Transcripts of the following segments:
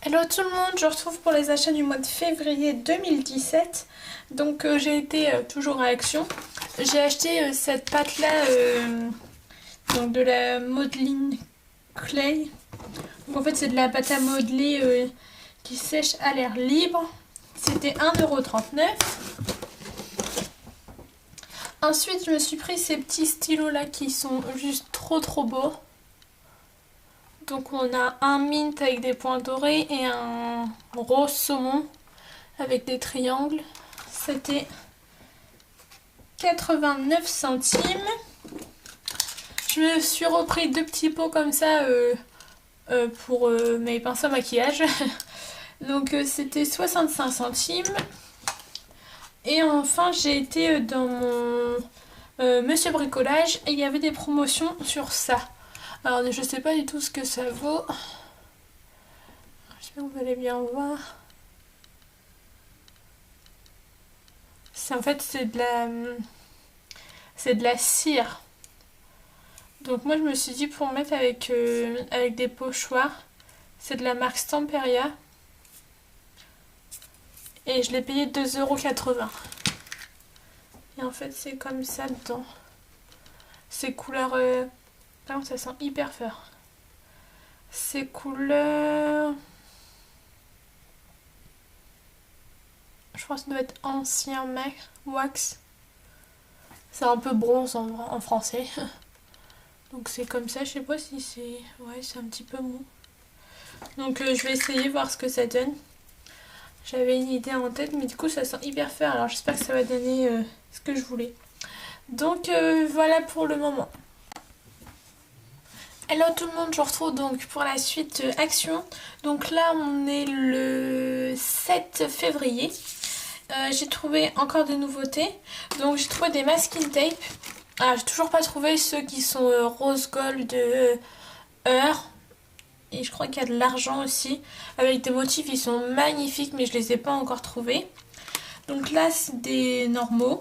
Hello tout le monde, je retrouve pour les achats du mois de février 2017. Donc j'ai été toujours à Action. J'ai acheté cette pâte là, donc de la Modeling Clay. Donc en fait c'est de la pâte à modeler qui sèche à l'air libre. C'était 1,39 €. Ensuite je me suis pris ces petits stylos là qui sont juste trop beaux. Donc on a un mint avec des points dorés et un rose saumon avec des triangles. C'était 89 centimes. Je me suis repris deux petits pots comme ça pour mes pinceaux à maquillage. Donc c'était 65 centimes. Et enfin j'ai été dans mon Monsieur Bricolage et il y avait des promotions sur ça. Alors je sais pas du tout ce que ça vaut. J'espère que vous allez bien voir. En fait c'est de la cire. Donc moi je me suis dit pour mettre avec des pochoirs. C'est de la marque Stamperia. Et je l'ai payé 2,80 €. Et en fait c'est comme ça dedans. C'est couleur... Ah, ça sent hyper fort. C'est couleur... Je crois que ça doit être ancien wax. C'est un peu bronze en français. Donc c'est comme ça, je sais pas si c'est... Ouais, c'est un petit peu mou. Donc je vais essayer, voir ce que ça donne. J'avais une idée en tête, mais du coup ça sent hyper fort. Alors j'espère que ça va donner ce que je voulais. Donc voilà pour le moment. Hello tout le monde, je retrouve donc pour la suite Action. Donc là on est le 7 février. J'ai trouvé encore des nouveautés. Donc j'ai trouvé des masking tape. Ah, j'ai toujours pas trouvé ceux qui sont rose gold heure. Et je crois qu'il y a de l'argent aussi. Avec des motifs, ils sont magnifiques, mais je les ai pas encore trouvés. Donc là, c'est des normaux.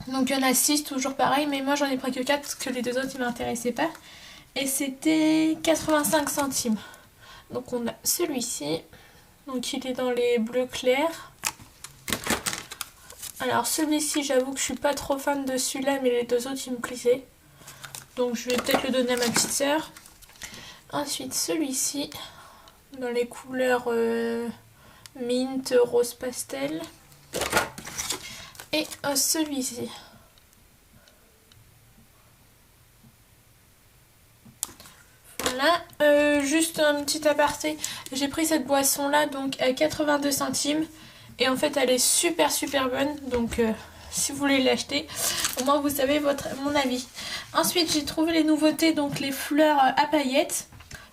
Donc il y en a 6, toujours pareil. Mais moi, j'en ai pris que 4 parce que les deux autres, ils m'intéressaient pas. Et c'était 85 centimes. Donc on a celui-ci. Donc il est dans les bleus clairs. Alors celui-ci, j'avoue que je suis pas trop fan de celui-là, mais les deux autres, ils me plaisaient. Donc je vais peut-être le donner à ma petite sœur. Ensuite celui-ci, dans les couleurs mint, rose pastel. Et celui-ci. Voilà, juste un petit aparté. J'ai pris cette boisson là donc à 82 centimes. Et en fait elle est super bonne. Donc si vous voulez l'acheter, au moins vous savez mon avis. Ensuite j'ai trouvé les nouveautés, donc les fleurs à paillettes.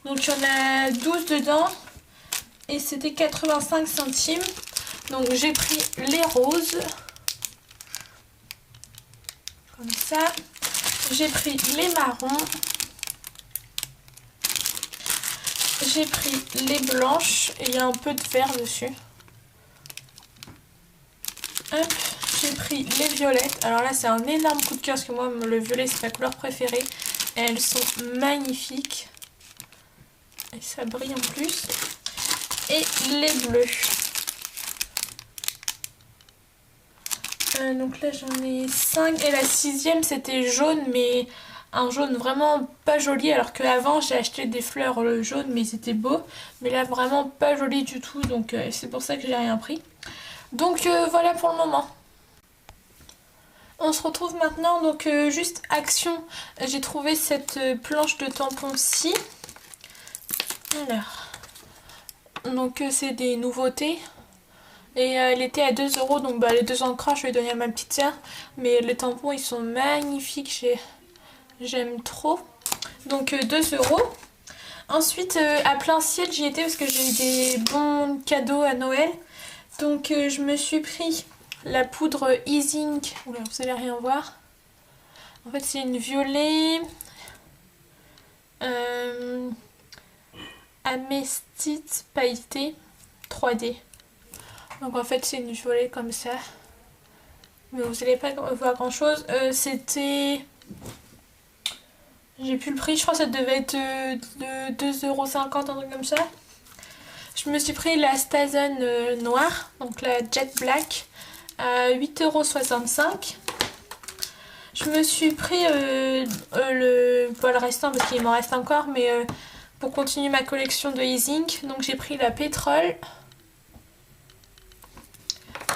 Donc il y en a 12 dedans. Et c'était 85 centimes. Donc j'ai pris les roses. Comme ça. J'ai pris les marrons. J'ai pris les blanches. Et il y a un peu de vert dessus. Hop, j'ai pris les violettes. Alors là c'est un énorme coup de cœur parce que moi le violet c'est ma couleur préférée. Et elles sont magnifiques. Et ça brille en plus. Et les bleus. Donc là j'en ai 5. Et la 6e c'était jaune, mais un jaune vraiment pas joli. Alors qu'avant j'ai acheté des fleurs jaunes mais c'était beau. Mais là vraiment pas joli du tout. Donc c'est pour ça que j'ai rien pris. Donc voilà pour le moment. On se retrouve maintenant, donc juste Action. J'ai trouvé cette planche de tampons-ci. Alors, donc c'est des nouveautés. Et elle était à 2 €, donc les deux ancrages je vais donner à ma petite sœur. Mais les tampons ils sont magnifiques, j'aime trop. Donc 2 €. Ensuite à plein ciel j'y étais parce que j'ai eu des bons cadeaux à Noël. Donc je me suis pris la poudre Easing. Oula, vous allez rien voir. En fait c'est une violet améthyste pailletée 3D. Donc en fait c'est une violet comme ça. Mais vous n'allez pas voir grand chose. C'était... J'ai plus le prix, je crois que ça devait être de 2,50 €, un truc comme ça. Je me suis pris la Stazen noire, donc la Jet Black, à 8,65 €. Je me suis pris pas le restant parce qu'il m'en reste encore, mais pour continuer ma collection de Easing. Donc j'ai pris la pétrole,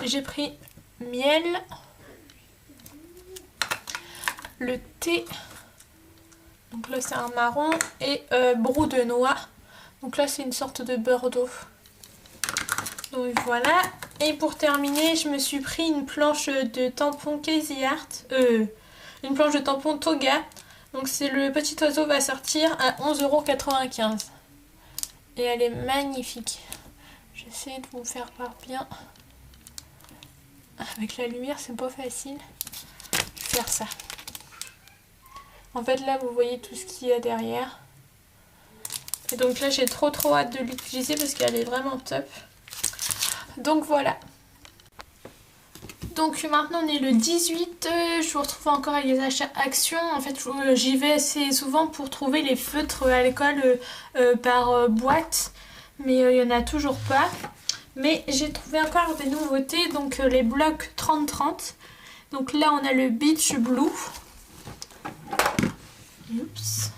j'ai pris miel, le thé, donc là c'est un marron, et brou de noix, donc là c'est une sorte de beurre d'eau. Donc voilà, et pour terminer je me suis pris une planche de tampon Crazy Art, une planche de tampon Toga. Donc c'est le petit oiseau va sortir à 11,95 €. Et elle est magnifique. J'essaie de vous faire voir bien. Avec la lumière c'est pas facile. Je vais faire ça. En fait là vous voyez tout ce qu'il y a derrière. Et donc là j'ai trop hâte de l'utiliser parce qu'elle est vraiment top. Donc voilà. Donc maintenant on est le 18, je vous retrouve encore avec des achats Action. En fait j'y vais assez souvent pour trouver les feutres à l'école par boîte, mais il n'y en a toujours pas. Mais j'ai trouvé encore des nouveautés, donc les blocs 30-30. Donc là on a le Beach Blue. Oups.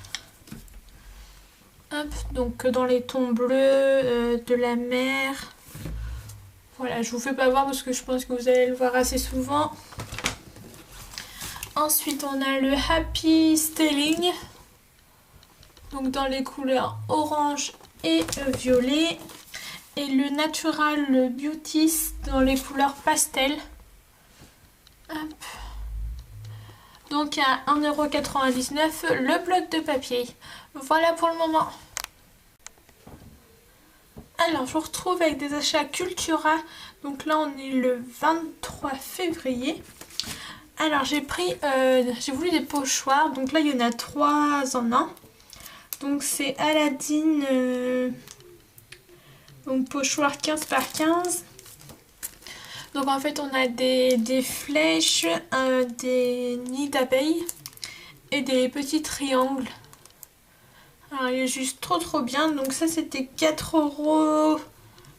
Hop, donc dans les tons bleus, de la mer. Voilà, je vous fais pas voir parce que je pense que vous allez le voir assez souvent. Ensuite, on a le Happy Styling. Donc dans les couleurs orange et violet. Et le Natural Beauties dans les couleurs pastel. Hop. Donc à 1,99 € le bloc de papier. Voilà pour le moment. Alors je vous retrouve avec des achats Cultura. Donc là on est le 23 février. Alors j'ai pris, j'ai voulu des pochoirs. Donc là il y en a 3 en 1. Donc c'est Aladdin, donc pochoir 15 par 15. Donc en fait on a des flèches, des nids d'abeilles et des petits triangles. Alors il est juste trop bien. Donc ça c'était 4 €.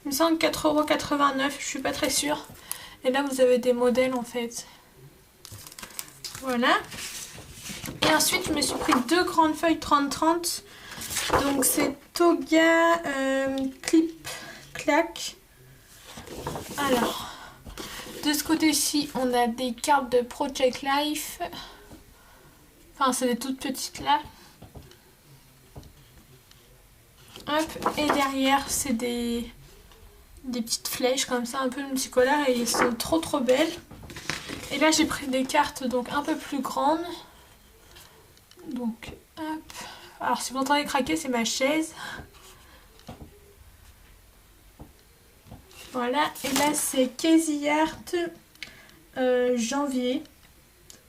Il me semble 4,89 €. Je suis pas très sûre. Et là vous avez des modèles en fait. Voilà. Et ensuite je me suis pris 2 grandes feuilles 30-30. Donc c'est Toga Clip Clac. Alors de ce côté-ci on a des cartes de Project Life. Enfin c'est des toutes petites là. Hop, et derrière c'est des petites flèches comme ça un peu multicolores et elles sont trop belles. Et là j'ai pris des cartes donc un peu plus grandes. Donc hop. Alors si vous entendez craquer c'est ma chaise. Voilà, et là c'est Crazy Art janvier.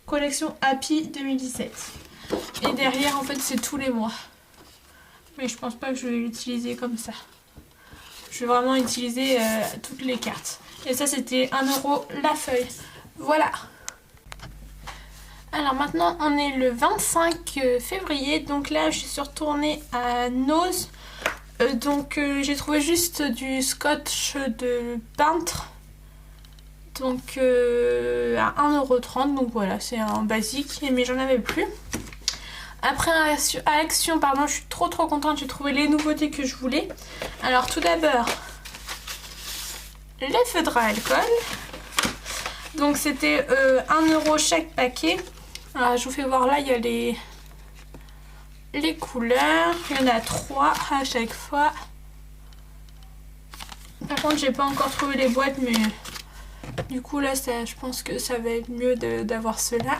Collection Happy 2017. Et derrière en fait c'est tous les mois. Mais je pense pas que je vais l'utiliser comme ça. Je vais vraiment utiliser toutes les cartes. Et ça c'était 1 € la feuille. Voilà. Alors maintenant on est le 25 février. Donc là je suis retournée à Nose. Donc j'ai trouvé juste du scotch de peintre. Donc à 1,30 €. Donc voilà, c'est un basique. Mais j'en avais plus. Après à Action, pardon, je suis trop contente, j'ai trouvé les nouveautés que je voulais. Alors tout d'abord, les feutres à alcool. Donc c'était 1 € chaque paquet. Alors je vous fais voir là, il y a les couleurs. Il y en a 3 à chaque fois. Par contre j'ai pas encore trouvé les boîtes, mais du coup là ça, je pense que ça va être mieux d'avoir ceux-là.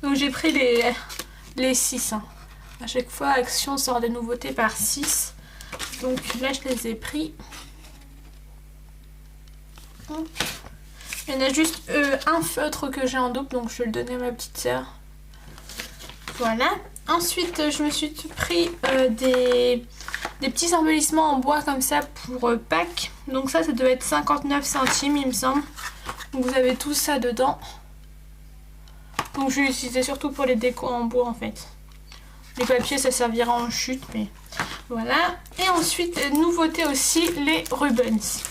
Donc j'ai pris les 6. Hein. À chaque fois, Action sort des nouveautés par 6. Donc là, je les ai pris. Il y en a juste un feutre que j'ai en double, donc je vais le donner à ma petite sœur. Voilà. Ensuite, je me suis pris des petits embellissements en bois comme ça pour Pâques. Donc ça doit être 59 centimes, il me semble. Donc vous avez tout ça dedans. Donc je vais l'utiliser surtout pour les décos en bois en fait. Les papiers ça servira en chute, mais Voilà. Et ensuite, nouveauté aussi, les Rubens.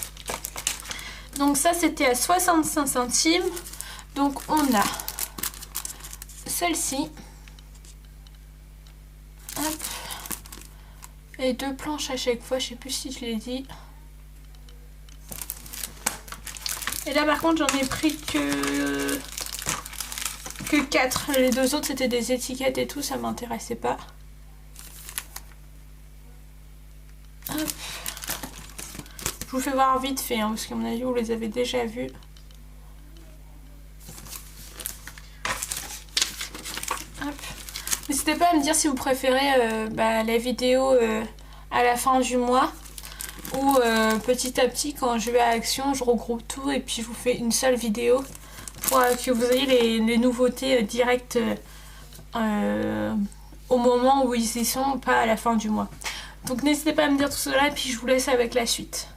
Donc ça, c'était à 65 centimes. Donc on a celle-ci. Hop. Et 2 planches à chaque fois, je sais plus si je l'ai dit. Et là par contre j'en ai pris que 4. Les 2 autres c'était des étiquettes et tout, ça m'intéressait pas. Hop. Je vous fais voir vite fait, hein, parce qu'à mon avis vous les avez déjà vus. N'hésitez pas à me dire si vous préférez la vidéo à la fin du mois ou petit à petit quand je vais à Action je regroupe tout et puis je vous fais une seule vidéo pour que vous ayez les nouveautés directes au moment où ils y sont, pas à la fin du mois. Donc n'hésitez pas à me dire tout cela et puis je vous laisse avec la suite.